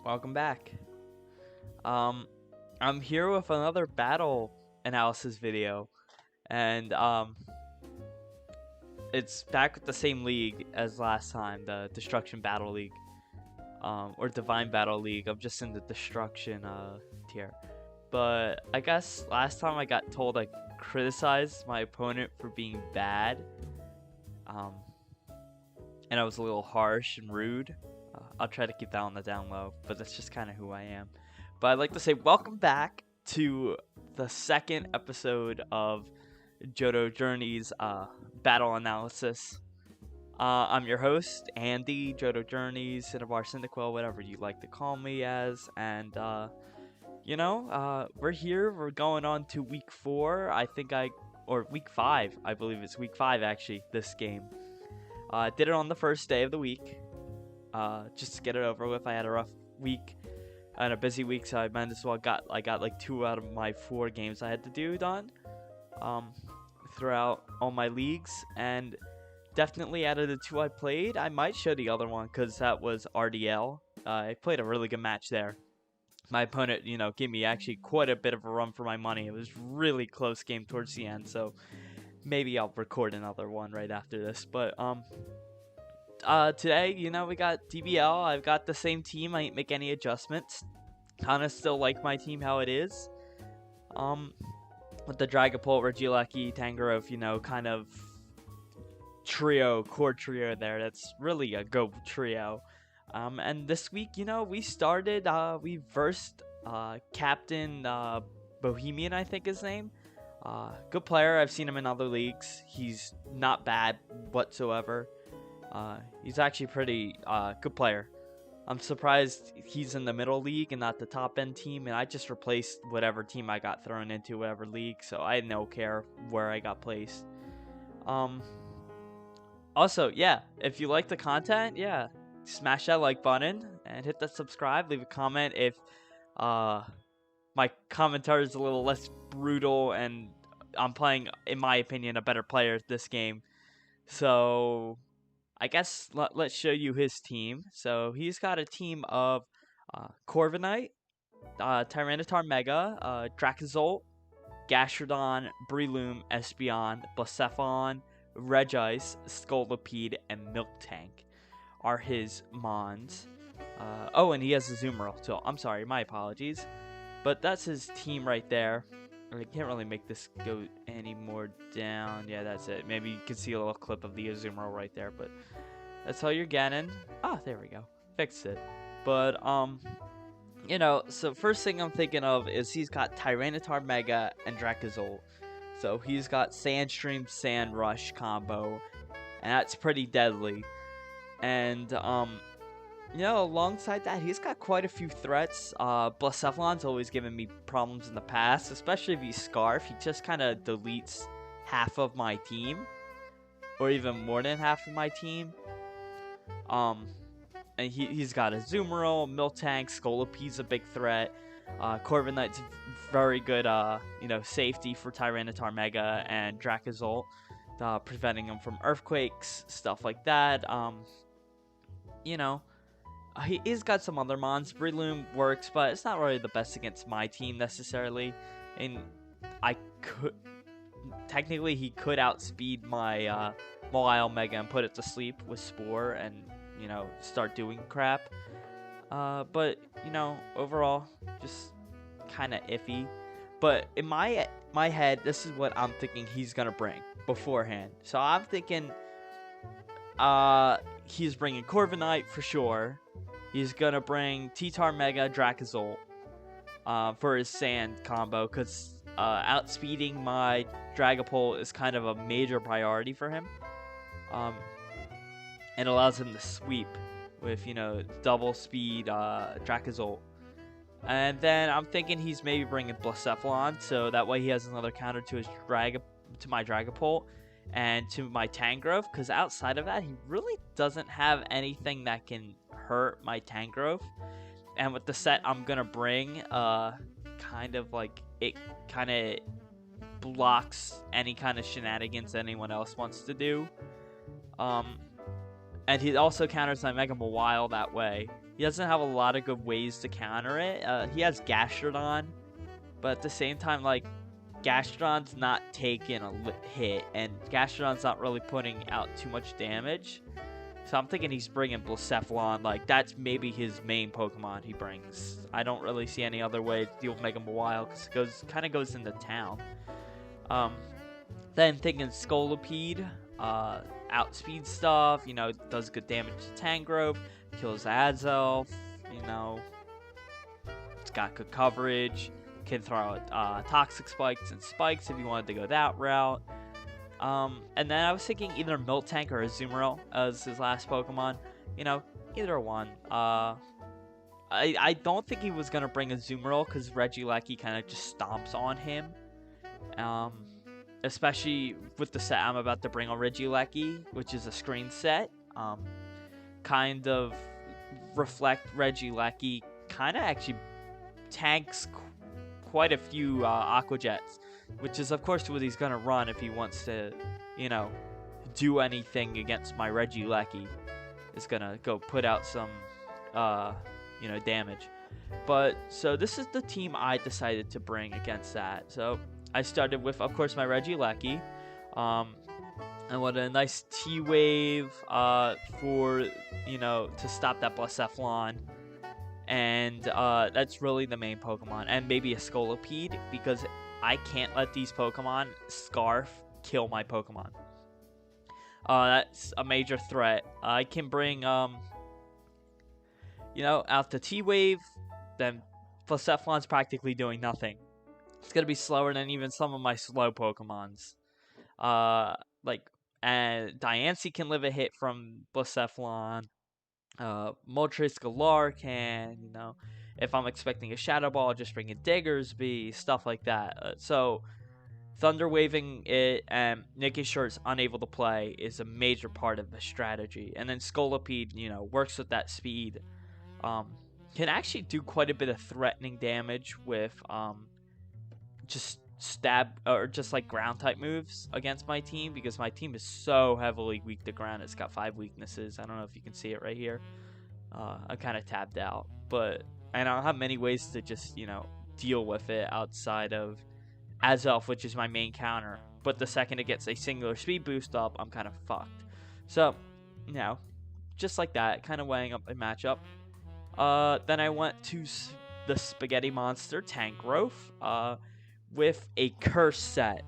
Welcome back. I'm here with another battle analysis video, and it's back with the same league as last time, the Destruction Battle League, or Divine Battle League. I'm just in the Destruction tier, but I guess last time I got told I criticized my opponent for being bad, and I was a little harsh and rude. I'll try to keep that on the down low, but that's just kind of who I am. But I'd like to say welcome back to the second episode of Johto Journey's battle analysis. I'm your host, Andy, Johto Journeys, Cinnabar Cyndaquil, whatever you like to call me as. And, we're here. We're going on to week 4. Or week 5. I believe it's week 5, actually, this game. I did it on the first day of the week. Just to get it over with. I had a rough week and a busy week, so I might as well got like 2 out of my 4 games I had to do done throughout all my leagues, and definitely out of the 2 I played, I might show the other one because that was RDL. I played a really good match there. My opponent, gave me actually quite a bit of a run for my money. It was really close game towards the end, so maybe I'll record another one right after this. But today, we got DBL. I've got the same team. I ain't make any adjustments. Kinda still like my team how it is. With the Dragapult, Regieleki, Tangrowth, kind of core trio there. That's really a go trio. And this week, we started, we versed Captain Bohemian, I think his name. Good player. I've seen him in other leagues. He's not bad whatsoever. He's actually pretty good player. I'm surprised he's in the middle league and not the top end team, and I just replaced whatever team I got thrown into, whatever league, so I don't care where I got placed. Also, yeah, if you like the content, yeah, smash that like button and hit that subscribe. Leave a comment if my commentary is a little less brutal and I'm playing, in my opinion, a better player at this game. So I guess let's show you his team. So he's got a team of Corviknight, Tyranitar Mega, Dracozolt, Gastrodon, Breloom, Espeon, Blacephalon, Regice, Scolipede, and Miltank are his Mons. And he has a Azumarill, so I'm sorry, my apologies. But that's his team right there. I can't really make this go any more down. Yeah, that's it. Maybe you can see a little clip of the Azumarill right there, but that's all you're getting. Ah, there we go. Fixed it. But, so first thing I'm thinking of is he's got Tyranitar Mega and Dracozolt. So he's got Sandstream, Sand Rush combo, and that's pretty deadly. And, alongside that, he's got quite a few threats. Blacephalon's always given me problems in the past, especially if he's Scarf. He just kind of deletes half of my team, or even more than half of my team. And he's got a Azumarill, Miltank, Scolipede's a big threat. Corviknight's very good, safety for Tyranitar Mega and Dracozolt, preventing him from earthquakes, stuff like that. He's got some other mons. Breloom works, but it's not really the best against my team necessarily. And technically he could outspeed my Mawile Mega and put it to sleep with Spore and, start doing crap. But, overall, just kind of iffy. But in my head, this is what I'm thinking he's going to bring beforehand. So I'm thinking he's bringing Corviknight for sure. He's going to bring T-Tar Mega Dracozolt for his Sand combo, because outspeeding my Dragapult is kind of a major priority for him. It allows him to sweep with, double speed Dracozolt. And then I'm thinking he's maybe bringing Blacephalon, so that way he has another counter to his my Dragapult and to my Tangrowth, because outside of that, he really doesn't have anything that can hurt my Tangrowth. And with the set I'm gonna bring, it kind of blocks any kind of shenanigans anyone else wants to do. And he also counters my Mega Mawile that way. he doesn't have a lot of good ways to counter it. He has Gastrodon, but at the same time, like, Gastrodon's not taking a hit, and Gastrodon's not really putting out too much damage. So I'm thinking he's bringing Blacephalon. Like, that's maybe his main Pokemon he brings. I don't really see any other way to deal with Mega Mawile, because it kind of goes into town. Then thinking Scolipede, outspeed stuff, you know, does good damage to Tangrowth, kills Azelf, you know, it's got good coverage, can throw out Toxic Spikes and Spikes if you wanted to go that route. And then I was thinking either Miltank or Azumarill as his last Pokemon. You know, either one. I don't think he was going to bring Azumarill because Regieleki kind of just stomps on him. Especially with the set I'm about to bring on Regieleki, which is a screen set. Kind of reflect Regieleki kind of actually tanks quite a few Aqua Jets, which is of course what he's gonna run if he wants to, you know, do anything against my Regieleki. Is gonna go put out some, you know, damage. But so this is the team I decided to bring against that. So I started with, of course, my Regieleki, and what a nice T-Wave for, you know, to stop that Blacephalon. And that's really the main Pokemon. And maybe a Scolipede, because I can't let these Pokemon Scarf kill my Pokemon. That's a major threat. I can bring, you know, out the T-Wave, then Blacephalon's practically doing nothing. It's going to be slower than even some of my slow Pokemons. And Diancie can live a hit from Blacephalon. Moltres Galar can, you know, if I'm expecting a Shadow Ball, I'll just bring a Diggersby, stuff like that. So, Thunder Waving it and making sure it's unable to play is a major part of the strategy. And then Scolipede, you know, works with that speed. Can actually do quite a bit of threatening damage with, just stab or just like ground type moves against my team, because my team is so heavily weak to ground. It's got 5 weaknesses. I don't know if you can see it right here. I'm kind of tabbed out, but I don't have many ways to just, you know, deal with it outside of Azelf, which is my main counter. But the second it gets a singular speed boost up, I'm kind of fucked. So, you know, just like that, kind of weighing up the matchup. Then I went to the Spaghetti Monster Tangrowth, with a curse set.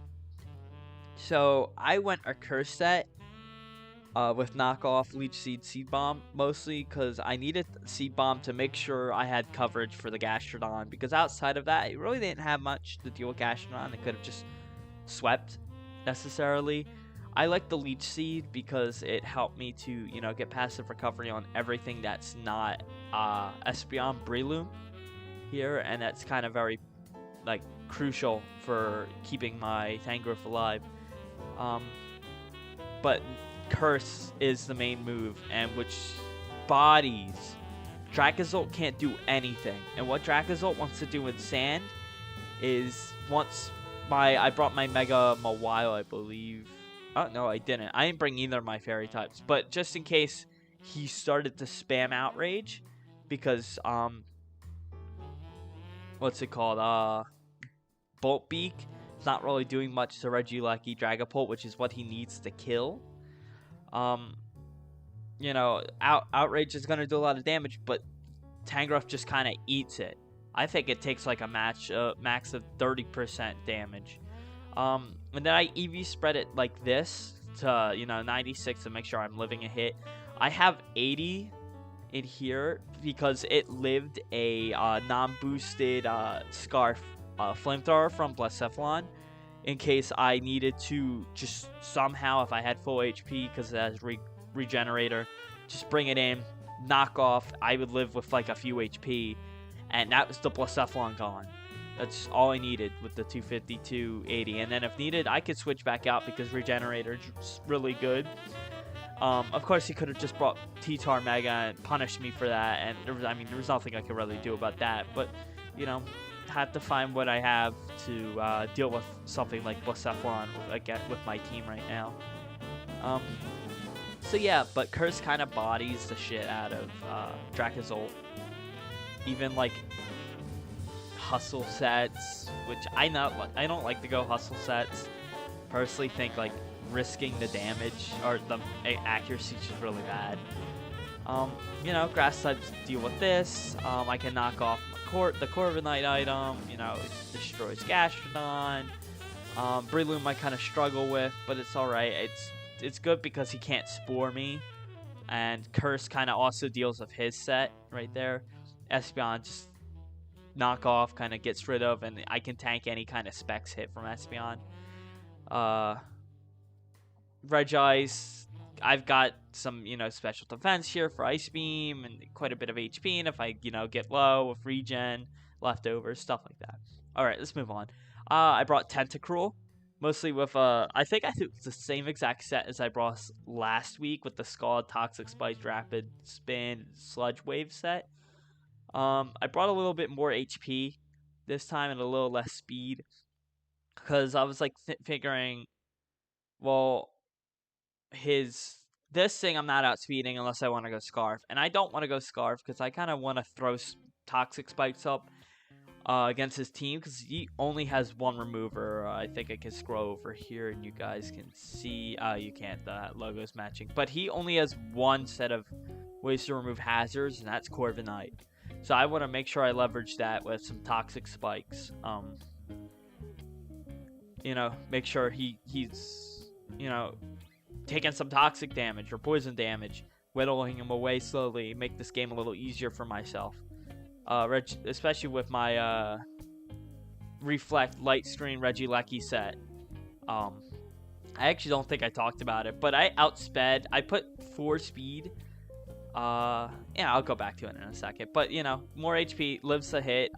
So I went a curse set with knockoff Leech Seed Seed Bomb, mostly because I needed Seed Bomb to make sure I had coverage for the Gastrodon, because outside of that, it really didn't have much to deal with Gastrodon. It could have just swept necessarily. I like the Leech Seed because it helped me to, you know, get passive recovery on everything that's not Espeon Breloom here, and that's kind of very, like, crucial for keeping my Tangrowth alive. But Curse is the main move, and which bodies. Dracozolt can't do anything, and what Dracozolt wants to do in Sand is once I brought my Mega Mawile, I believe. Oh no, I didn't. I didn't bring either of my Fairy types, but just in case he started to spam Outrage, because what's it called? Bolt Beak is not really doing much to Regieleki Dragapult, which is what he needs to kill. You know, Outrage is going to do a lot of damage, but Tangrowth just kind of eats it. I think it takes like a max of 30% damage. And then I EV spread it like this to, you know, 96 to make sure I'm living a hit. I have 80 in here because it lived a non-boosted Scarf Flamethrower from Blacephalon, in case I needed to just somehow, if I had full HP because it has Regenerator, just bring it in, knock off. I would live with like a few HP, and that was the Blacephalon gone. That's all I needed with the 250, 280, and then if needed, I could switch back out because Regenerator is really good. Of course, he could have just brought T-Tar Mega and punished me for that, and there was nothing I could really do about that. But, you know, had to find what I have to deal with something like Blacephalon with my team right now. So yeah, but Curse kind of bodies the shit out of Dracozolt. Even like hustle sets, which I don't like to go hustle sets. Personally, think like risking the damage or the accuracy is really bad. You know, grass types deal with this. I can knock off the Corviknight item. You know, it destroys Gastrodon. Breloom I kind of struggle with, but it's alright. It's good because he can't spore me. And Curse kind of also deals with his set right there. Espeon just knock off, kind of gets rid of, and I can tank any kind of specs hit from Espeon. Regice, I've got some, you know, special defense here for Ice Beam and quite a bit of HP, and if I, you know, get low with regen, leftovers, stuff like that. Alright, let's move on. I brought Tentacruel, mostly with, I think it's the same exact set as I brought last week with the Scald, Toxic Spike, Rapid Spin, Sludge Wave set. I brought a little bit more HP this time and a little less speed, because I was, like, figuring, well, this thing I'm not outspeeding unless I want to go Scarf, and I don't want to go Scarf because I kind of want to throw Toxic Spikes up against his team, because he only has one remover. I think I can scroll over here and you guys can see. You can't, the logo's matching, but he only has one set of ways to remove hazards, and that's Corviknight. So I want to make sure I leverage that with some Toxic Spikes. You know, make sure he's, you know, taking some toxic damage or poison damage, whittling him away slowly, make this game a little easier for myself. Especially with my Reflect Light Screen Regieleki set. I actually don't think I talked about it, but I outsped. I put 4 speed. Yeah, I'll go back to it in a second. But, you know, more HP, lives a hit.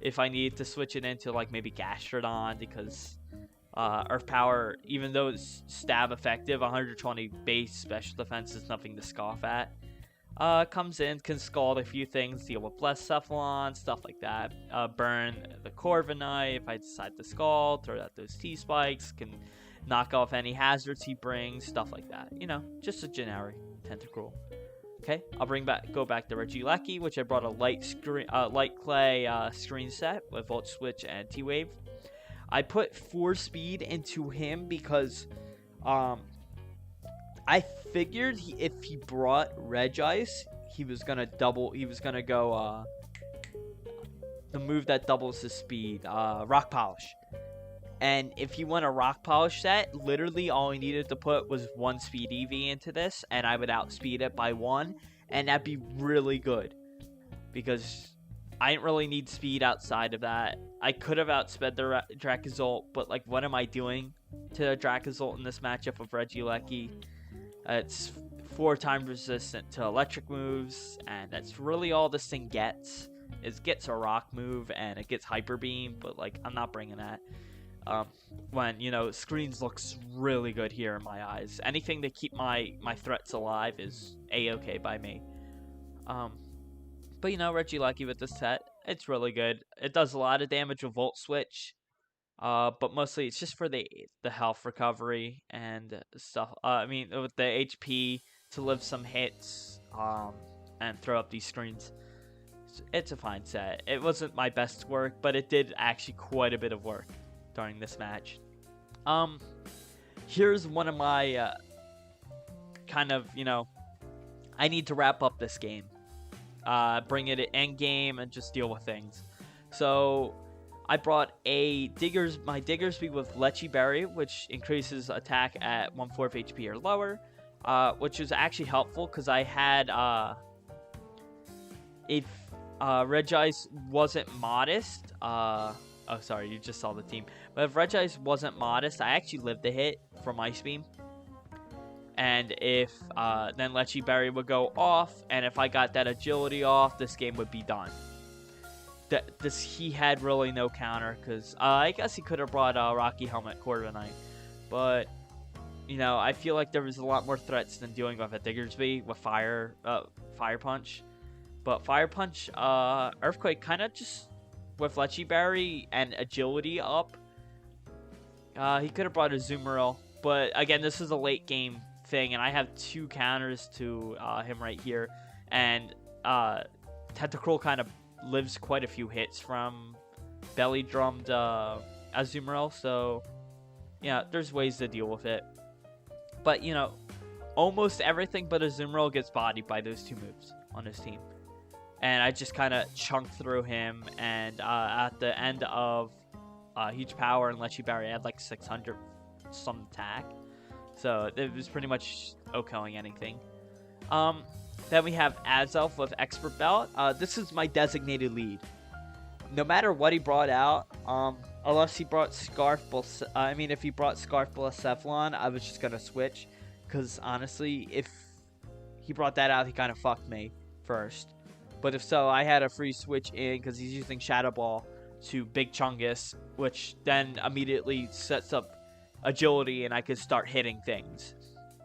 If I need to switch it into, like, maybe Gastrodon, because Earth Power, even though it's stab effective, 120 base special defense is nothing to scoff at. Comes in, can scald a few things, deal with Blesscephalon, stuff like that. Burn the Corviknight if I decide to scald, throw out those T-Spikes, can knock off any hazards he brings, stuff like that. You know, just a generic Tentacruel. Okay, I'll go back to Regieleki, which I brought a light clay screen set with Volt Switch and T-Wave. I put 4 speed into him because I figured if he brought Regice, he was gonna go the move that doubles his speed, Rock Polish. And if he went a Rock Polish set, literally all he needed to put was 1 speed EV into this, and I would outspeed it by 1, and that'd be really good. Because I didn't really need speed outside of that. I could have outsped the Dracozolt, but, like, what am I doing to the Dracozolt in this matchup of Regieleki? It's 4 times resistant to electric moves, and that's really all this thing gets. It gets a rock move, and it gets Hyper Beam, but, like, I'm not bringing that. When, you know, screens looks really good here in my eyes. Anything to keep my threats alive is A-okay by me. But, you know, Regieleki with this set, it's really good. It does a lot of damage with Volt Switch. But mostly it's just for the health recovery and stuff. I mean, with the HP to live some hits, and throw up these screens. It's a fine set. It wasn't my best work, but it did actually quite a bit of work during this match. Here's one of my, kind of, you know, I need to wrap up this game. Bring it to end game and just deal with things. So I brought my Diggersby with Lechi Berry, which increases attack at 1/4 HP or lower, which is actually helpful because I had, if Regice wasn't modest, oh sorry, you just saw the team, but if Regice wasn't modest, I actually lived the hit from Ice Beam. And if then Lechi Berry would go off, and if I got that agility off, this game would be done. He had really no counter, because I guess he could have brought Rocky Helmet Corviknight, but you know, I feel like there was a lot more threats than dealing with a Diggersby with Fire Punch. But Fire Punch, Earthquake, kind of just with Lechi Berry and agility up, he could have brought a Zoomeril, but again, this is a late game thing, and I have 2 counters to him right here, and Tentacruel kind of lives quite a few hits from belly drummed Azumarill, so yeah, there's ways to deal with it. But you know, almost everything but Azumarill gets bodied by those 2 moves on his team. And I just kind of chunked through him, and at the end of Huge Power and Lechi Berry, I had like 600 some attack. So it was pretty much OHKOing anything. Then we have Azelf with Expert Belt. This is my designated lead. No matter what he brought out, unless he brought if he brought Scarf Blacephalon, I was just gonna switch. Because honestly, if he brought that out, he kind of fucked me first. But if so, I had a free switch in because he's using Shadow Ball to Big Chungus, which then immediately sets up agility and I could start hitting things.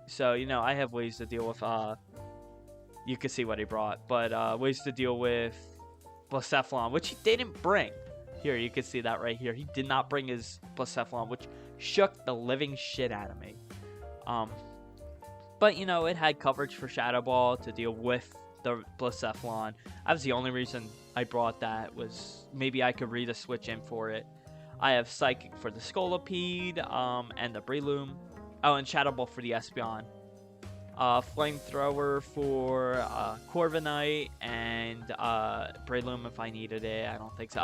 So, you know, I have ways to deal with, you can see what he brought, but ways to deal with Blacephalon, which he didn't bring. Here, you can see that right here. He did not bring his Blacephalon, which shook the living shit out of me. But, you know, it had coverage for Shadow Ball to deal with the Blacephalon. That was the only reason I brought that, was maybe I could read a switch in for it. I have Psychic for the Scolipede, and the Breloom. Oh, and Shadow Ball for the Espeon. Flamethrower for Corviknight, and Breloom if I needed it. I don't think so.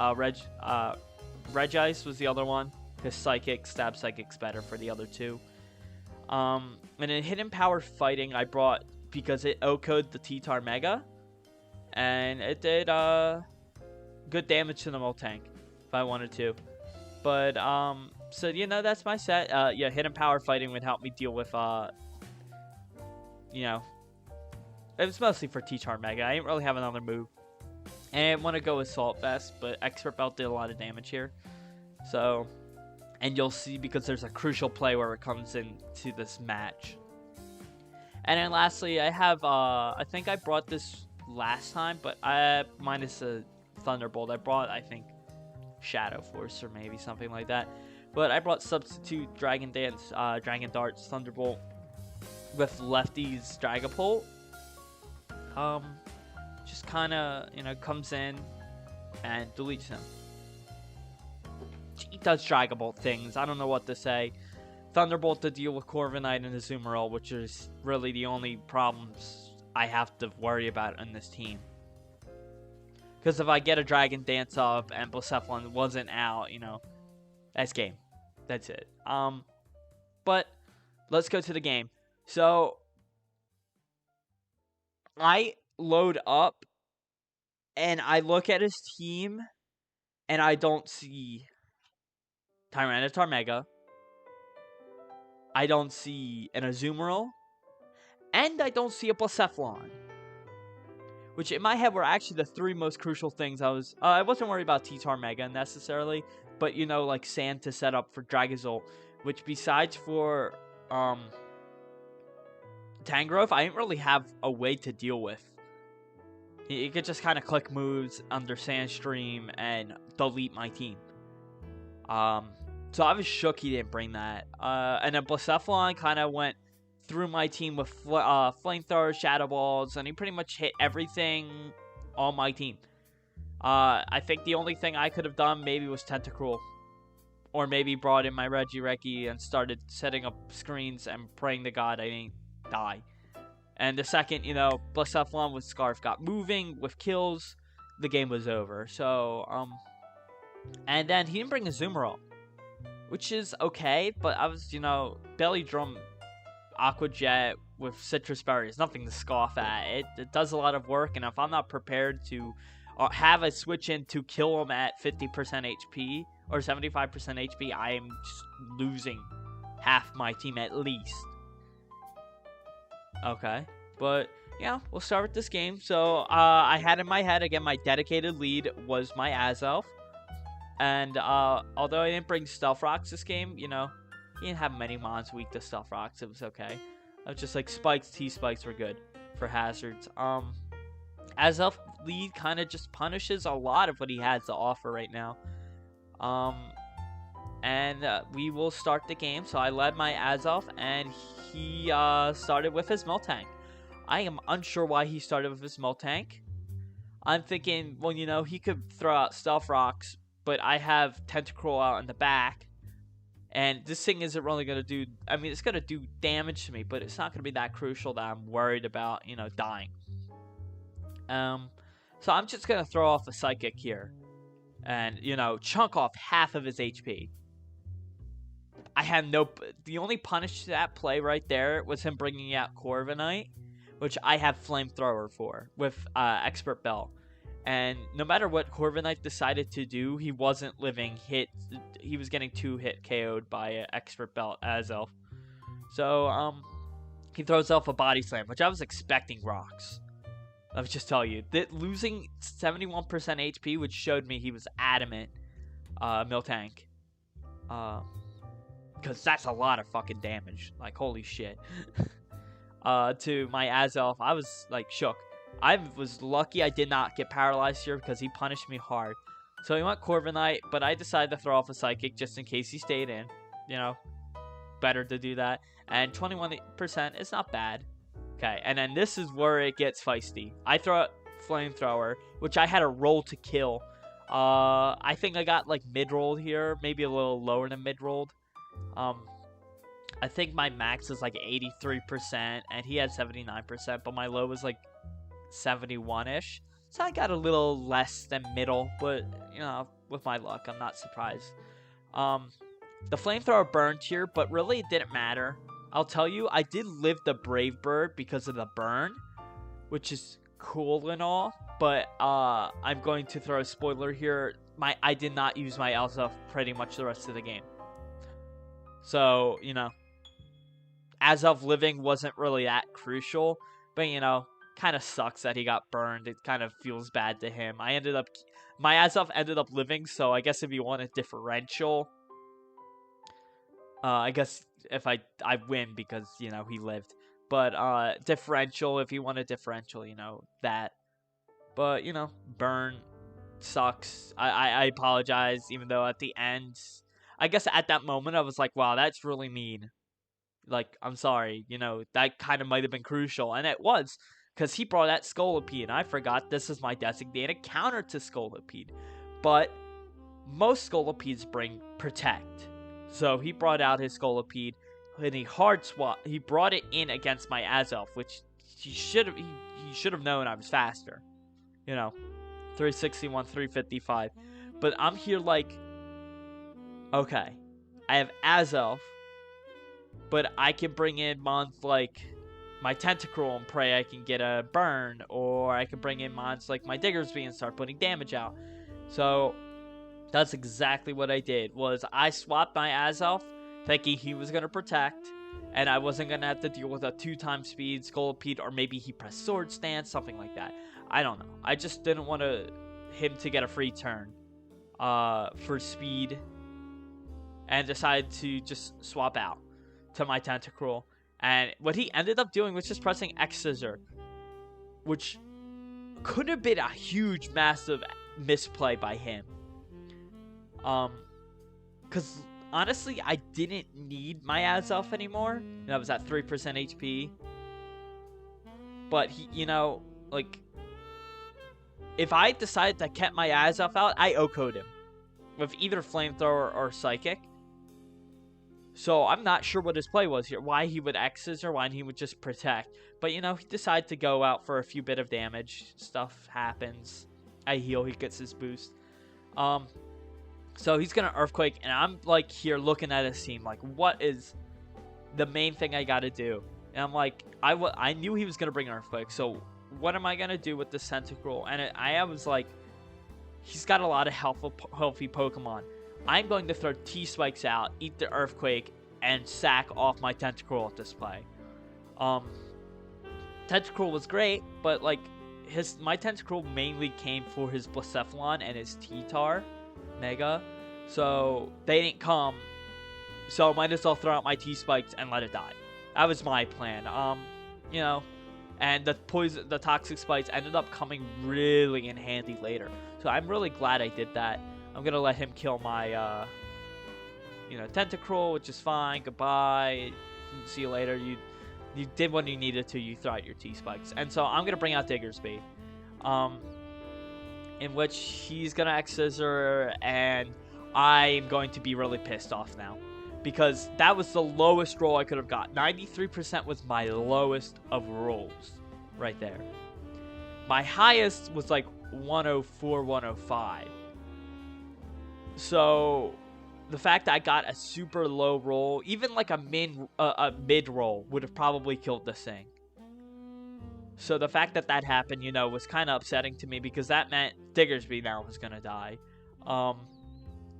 Regice was the other one, because Stab Psychic's better for the other 2. And in Hidden Power Fighting, I brought, because it OHKO'd the T-Tar Mega, and it did good damage to the Moltank if I wanted to. But so you know, that's my set. Yeah, Hidden Power Fighting would help me deal with you know, it was mostly for T-Tar Mega. I didn't really have another move, and I want to go with Salt Vest, but Expert Belt did a lot of damage here. So, and you'll see, because there's a crucial play where it comes into this match. And then lastly, I have, I think I brought this last time, but minus a Thunderbolt, I brought, I think, Shadow Force or maybe something like that. But I brought Substitute Dragon Dance, Dragon Darts, Thunderbolt with Lefty's Dragapult. Just kind of, you know, comes in and deletes him. He does Dragapult things. I don't know what to say. Thunderbolt to deal with Corviknight and Azumarill, which is really the only problems I have to worry about in this team. Because if I get a Dragon Dance up and Blacephalon wasn't out, you know, that's game. That's it. But let's go to the game. So I load up and I look at his team and I don't see Tyranitar Mega. I don't see an Azumarill, and I don't see a Blacephalon. Which in my head were actually the 3 most crucial things. I wasn't worried about T-Tar Mega necessarily, but you know, like Sand to set up for Dragazole, which besides for Tangrowth, I didn't really have a way to deal with. You could just kind of click moves under Sandstream and delete my team. So I was shook he didn't bring that. And then Blacephalon kind of went through my team with Flamethrowers, Shadow Balls, and he pretty much hit everything on my team. I think the only thing I could have done maybe was Tentacruel. Or maybe brought in my Regieleki and started setting up screens and praying to God I didn't die. And the second, you know, Blacephalon with Scarf got moving with kills, the game was over. So, and then he didn't bring a Azumarill, which is okay, but I was, you know, Belly Drum Aqua Jet with Citrus Berry is nothing to scoff at. It does a lot of work, and if I'm not prepared to have a switch in to kill him at 50% HP or 75% HP, I am just losing half my team at least. Okay, but yeah, we'll start with this game. So I had in my head, again, my dedicated lead was my Azelf. And although I didn't bring Stealth Rocks this game, you know, he didn't have many mons weak to Stealth Rocks. It was okay. I was just like Spikes, T-Spikes were good for hazards. Azelf lead kind of just punishes a lot of what he has to offer right now. and we will start the game. So I led my Azelf, and he started with his Miltank. I am unsure why he started with his Miltank. I'm thinking, well, you know, he could throw out Stealth Rocks, but I have Tentacruel out in the back. And this thing isn't really going to do... I mean, it's going to do damage to me, but it's not going to be that crucial that I'm worried about, you know, dying. So I'm just going to throw off a Psychic here. And, you know, chunk off half of his HP. I had no... The only punish to that play right there was him bringing out Corviknight, which I have Flamethrower for with Expert Belt. And no matter what Corviknight decided to do, he wasn't living hit. He was getting 2-hit KO'd by Expert Belt Azelf. So, he throws off a Body Slam, which I was expecting rocks. Let me just tell you, that losing 71% HP, which showed me he was adamant, Miltank. Because that's a lot of fucking damage. Like, holy shit. To my Azelf, I was, like, shook. I was lucky I did not get paralyzed here because he punished me hard. So he went Corviknight, but I decided to throw off a Psychic just in case he stayed in. You know, better to do that. And 21% is not bad. Okay, and then this is where it gets feisty. I throw out Flamethrower, which I had a roll to kill. I think I got like mid-rolled here, maybe a little lower than mid-rolled. I think my max is like 83%, and he had 79%, but my low was like 71-ish. So I got a little less than middle, but, you know, with my luck, I'm not surprised. The Flamethrower burned here, but really it didn't matter. I'll tell you, I did live the Brave Bird because of the burn, which is cool and all, but I'm going to throw a spoiler here. I did not use my Azelf pretty much the rest of the game. So, you know, Azelf living wasn't really that crucial, but, you know, kind of sucks that he got burned. It kind of feels bad to him. My Azelf ended up living, so I guess if you want a differential, I guess if I win because, you know, he lived. But differential, if you want a differential, you know, that. But, you know, burn sucks. I apologize, even though at the end, I guess at that moment I was like, wow, that's really mean. Like, I'm sorry, you know, that kind of might have been crucial, and it was. Because he brought out Scolipede, and I forgot this is my designated counter to Scolipede. But most Scolipedes bring Protect. So he brought out his Scolipede, and he hard swap. He brought it in against my Azelf, which he should have known I was faster. You know, 361, 355. But I'm here like, okay, I have Azelf, but I can bring in mons like my Tentacruel and pray I can get a burn, or I can bring in mons like my Diggersby and start putting damage out. So that's exactly what I did, was I swapped my Azelf thinking he was going to protect, and I wasn't going to have to deal with a 2x speed Scolipede, or maybe he pressed Sword Stance, something like that. I don't know. I just didn't want him to get a free turn for speed, and decided to just swap out to my Tentacruel. And what he ended up doing was just pressing X Scissor, which could have been a huge, massive misplay by him. Because honestly, I didn't need my Azelf anymore, and I was at 3% HP. But he, you know, like, if I decided to keep my Azelf out, I OHKO'd him with either Flamethrower or Psychic. So I'm not sure what his play was here. Why he would X Scissor, why he would just Protect. But, you know, he decided to go out for a few bit of damage. Stuff happens. I heal, he gets his boost. So he's going to Earthquake, and I'm, like, here looking at his team. Like, what is the main thing I got to do? And I'm like, I knew he was going to bring an Earthquake. So what am I going to do with this Tentacruel? And I was like, he's got a lot of healthy Pokemon. I'm going to throw T-Spikes out, eat the Earthquake, and sack off my Tentacruel at this play. Tentacruel was great, but like my Tentacruel mainly came for his Blacephalon and his T-Tar Mega, so they didn't come. So I might as well throw out my T-Spikes and let it die. That was my plan. You know, and the Toxic Spikes ended up coming really in handy later. So I'm really glad I did that. I'm gonna let him kill my you know, Tentacruel, which is fine. Goodbye. See you later. You did what you needed to. You throw out your T-Spikes. And so I'm going to bring out Diggersby. In which he's going to X-Scissor, and I'm going to be really pissed off now. Because that was the lowest roll I could have got. 93% was my lowest of rolls. Right there. My highest was like 104, 105. So the fact that I got a super low roll, even like a mid roll, would have probably killed this thing. So the fact that that happened, you know, was kind of upsetting to me because that meant Diggersby now was going to die.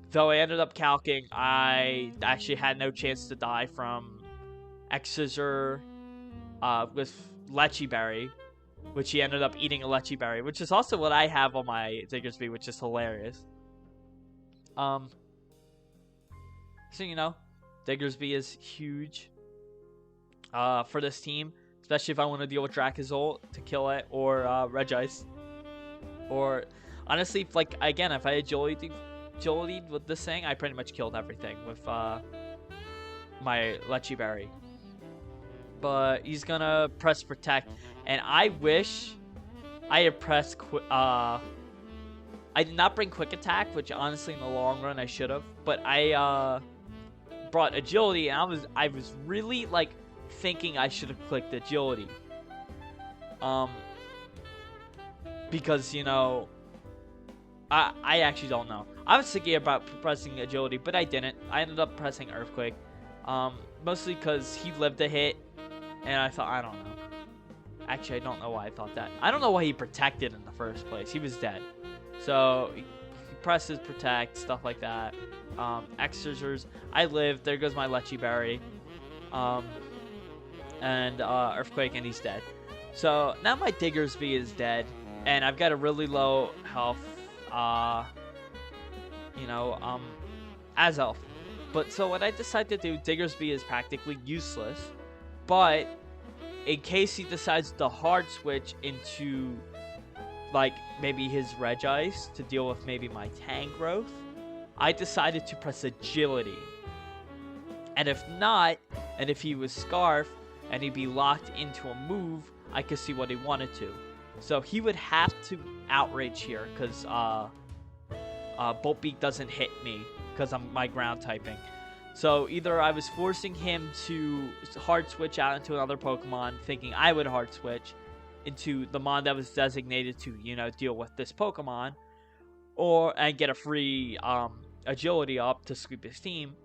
Though I ended up calcing, I actually had no chance to die from X-Scissor with Lechi Berry, which he ended up eating a Lechi Berry, which is also what I have on my Diggersby, which is hilarious. So, you know, Diggersby is huge for this team. Especially if I want to deal with Dracozolt to kill it, or Regice. Or, honestly, if, like, again, if I had agility with this thing, I pretty much killed everything with my Lechi Berry. But he's gonna press Protect, and I wish I had pressed I did not bring Quick Attack, which honestly in the long run I should have. But I brought Agility, and I was really, like, thinking I should have clicked Agility. Because, you know, I actually don't know. I was thinking about pressing Agility, but I didn't. I ended up pressing Earthquake. Mostly because he lived a hit, and I thought, I don't know. Actually, I don't know why I thought that. I don't know why he protected in the first place. He was dead. So, he presses Protect, stuff like that. X-Scissors. I lived. There goes my Lechi Berry. And Earthquake, and he's dead. So now my Diggersby is dead, and I've got a really low health, you know, Azelf. But so what I decided to do, Diggersby is practically useless, but in case he decides to hard switch into, like, maybe his Regice to deal with maybe my Tangrowth, I decided to press Agility. And if not, and if he was Scarf, and he'd be locked into a move, I could see what he wanted to. So he would have to Outrage here, because Bolt Beak doesn't hit me, because I'm my ground typing. So either I was forcing him to hard switch out into another Pokemon, thinking I would hard switch into the Mon that was designated to, you know, deal with this Pokemon, and get a free Agility up to sweep his team,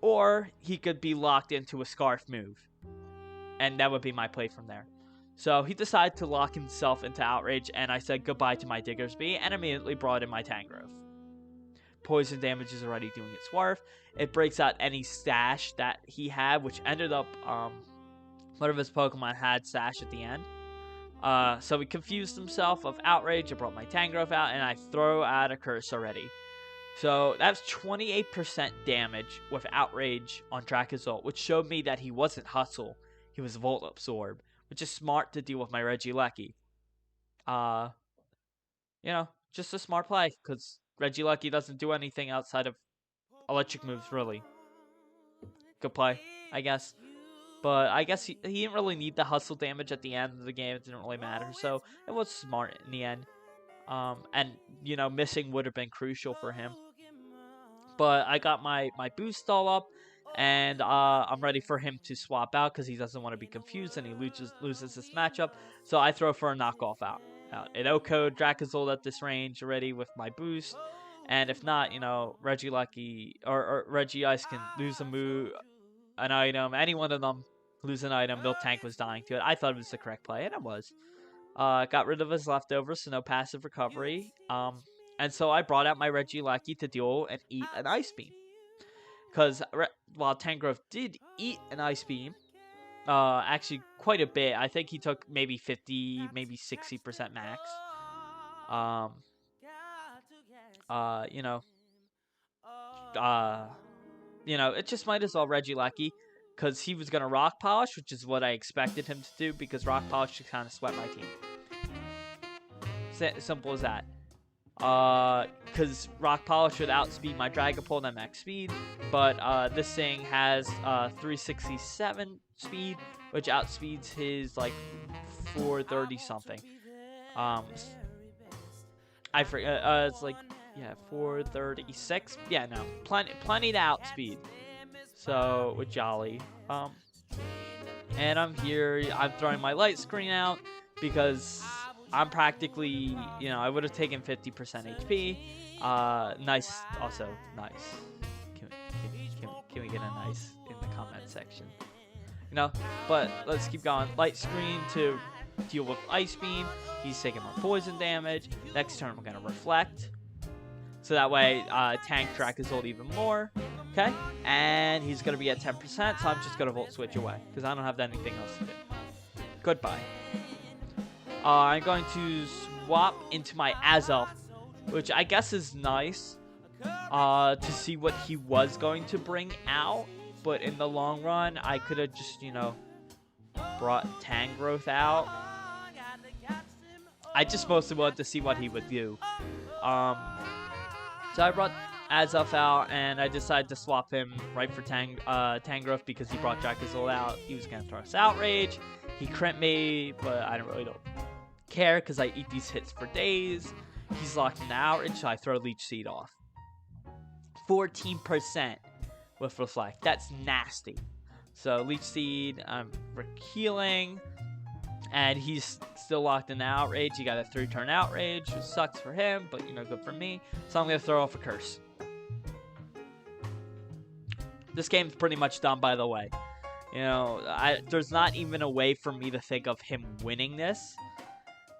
or he could be locked into a Scarf move. And that would be my play from there. So he decided to lock himself into Outrage, and I said goodbye to my Diggersby, and immediately brought in my Tangrowth. Poison damage is already doing its work. It breaks out any stash that he had, which ended up, one of his Pokemon had stash at the end. So he confused himself of Outrage. I brought my Tangrowth out, and I throw out a Curse already. So that's 28% damage with Outrage on Dracozolt, which showed me that he wasn't Hustle. He was Volt Absorb, which is smart to deal with my Regieleki. You know, just a smart play, because Regieleki doesn't do anything outside of electric moves, really. Good play, I guess. But I guess he didn't really need the Hustle damage at the end of the game. It didn't really matter, so it was smart in the end. And, you know, missing would have been crucial for him. But I got my boost all up, and I'm ready for him to swap out because he doesn't want to be confused and he loses this matchup. So I throw for a knockoff out. It O-code Dracozolt at this range already with my boost. And if not, you know, Regieleki or Regice can lose a move, an item, any one of them lose an item. Miltank was dying to it. I thought it was the correct play, and it was. Got rid of his leftovers, so no passive recovery. And so I brought out my Regieleki to deal and eat an Ice Beam. Because while Tangrowth did eat an Ice Beam, actually quite a bit. I think he took maybe 50, maybe 60% max. You know, it just might as well Regieleki, because he was going to Rock Polish, which is what I expected him to do, because Rock Polish should kind of sweat my team. Simple as that. Because Rock Polish would outspeed my Dragapult at max speed, but this thing has 367 speed, which outspeeds his like 430 something. I forget. It's like, yeah, 436. Yeah, no, plenty to outspeed. So with Jolly, and I'm here. I'm throwing my light screen out because I'm practically, I would have taken 50% HP. Nice, also nice. Can we get a nice in the comment section? But let's keep going. Light screen to deal with Ice Beam. He's taking more poison damage. Next turn, we're gonna Reflect. So that way, tank Dracozolt even more. Okay? And he's gonna be at 10%, so I'm just gonna Volt Switch away, because I don't have anything else to do. Goodbye. I'm going to swap into my Azelf, which I guess is nice, to see what he was going to bring out. But in the long run, I could have just, brought Tangrowth out. I just mostly wanted to see what he would do. So I brought Azelf out, and I decided to swap him right for Tangrowth because he brought Dracozolt out. He was going to throw us Outrage. He crit me, but I don't care because I eat these hits for days. He's locked in the Outrage, so I throw Leech Seed off. 14% with Reflect. That's nasty. So Leech Seed, I'm healing, and he's still locked in the Outrage. He got a 3-turn Outrage, which sucks for him, but good for me. So I'm gonna throw off a Curse. This game's pretty much done, by the way. There's not even a way for me to think of him winning this.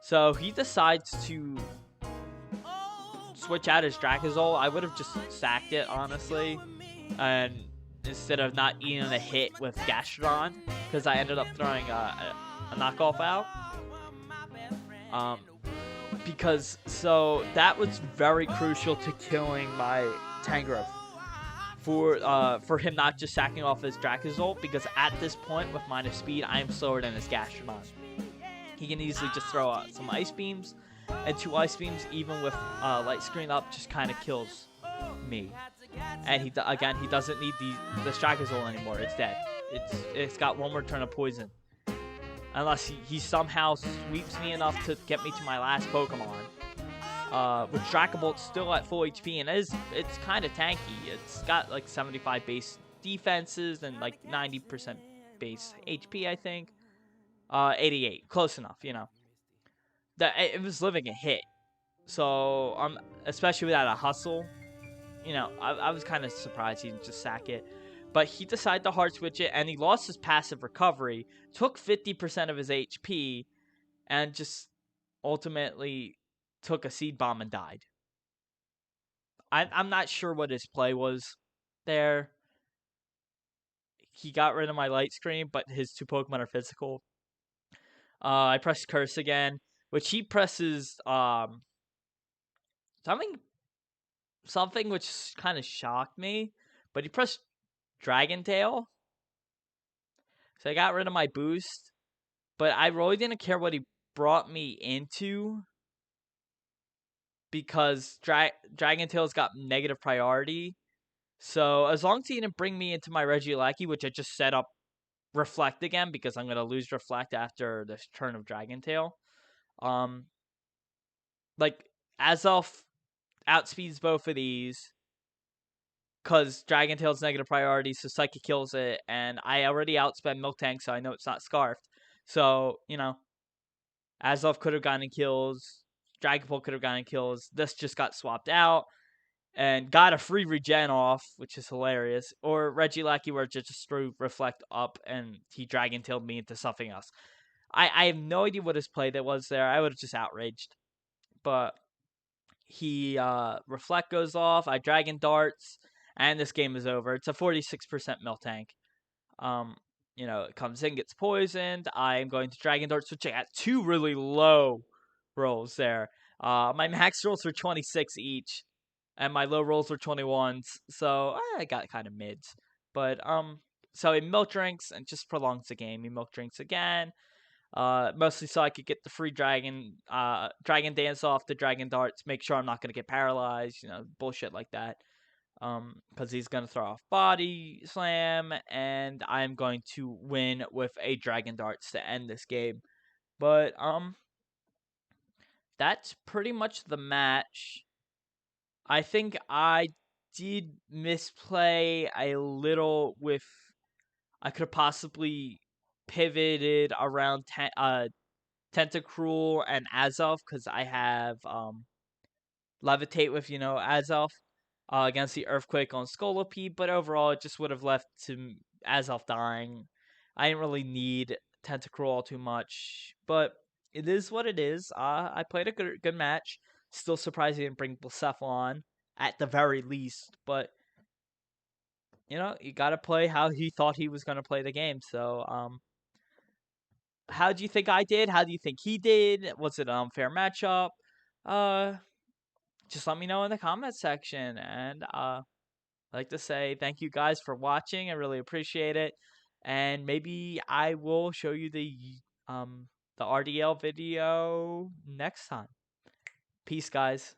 So he decides to switch out his Dracozolt. I would have just sacked it, honestly, and instead of not eating a hit with Gastrodon, because I ended up throwing a knockoff out. So that was very crucial to killing my Tangrowth. For him not just sacking off his Dracozolt, because at this point with minus speed, I am slower than his Gastrodon. He can easily just throw out some Ice Beams, and 2 Ice Beams, even with Light Screen up, just kind of kills me. And he doesn't need the Dracozolt anymore. It's dead. It's got 1 more turn of poison, unless he somehow sweeps me enough to get me to my last Pokemon. With Dracobolt's still at full HP, and it's kind of tanky. It's got like 75 base defenses and like 90% base HP, I think. 88, close enough, That it was living a hit. So especially without a Hustle, I was kind of surprised he didn't just sack it. But he decided to hard switch it, and he lost his passive recovery, took 50% of his HP, and just ultimately took a Seed Bomb and died. I'm not sure what his play was there. He got rid of my Light Screen, but his 2 Pokemon are physical. I pressed Curse again, which he presses something which kind of shocked me, but he pressed Dragon Tail. So I got rid of my boost, but I really didn't care what he brought me into, because Dragon Tail's got negative priority. So as long as he didn't bring me into my Regieleki, which I just set up Reflect again, because I'm going to lose Reflect after this turn of Dragon Tail. Like, Azelf outspeeds both of these, because Dragon Tail's negative priority, so Psychic kills it, and I already outspent Milk Tank, so I know it's not Scarfed. So, Azelf could have gotten kills, Dragapult could have gotten kills, this just got swapped out, and got a free regen off, which is hilarious. Or Regieleki, where it just threw Reflect up, and he Dragon Tailed me into something else. I have no idea what his play that was there. I would have just outraged. But he Reflect goes off, I Dragon Darts, and this game is over. It's a 46% Miltank. It comes in, gets poisoned. I'm going to Dragon Dart, switching at 2 really low rolls there. My max rolls were 26 each, and my low rolls were 21s, so I got kind of mids. But so he Milk Drinks and just prolongs the game. He Milk Drinks again. Mostly so I could get the free dragon dance off the dragon darts, make sure I'm not gonna get paralyzed, bullshit like that. Because he's gonna throw off body slam, and I'm going to win with a dragon darts to end this game. But that's pretty much the match. I think I did misplay a little with. I could have possibly pivoted around Tentacruel and Azov because I have Levitate with Azov against the Earthquake on Scolopy, but overall it just would have left to Azov dying. I didn't really need Tentacruel all too much, but it is what it is. I played a good match. Still surprised he didn't bring Blacephalon at the very least, but you gotta play how he thought he was gonna play the game. So, how do you think I did? How do you think he did? Was it an unfair matchup? Uh, just let me know in the comment section. And I'd like to say thank you guys for watching. I really appreciate it. And maybe I will show you the RDL video next time. Peace, guys.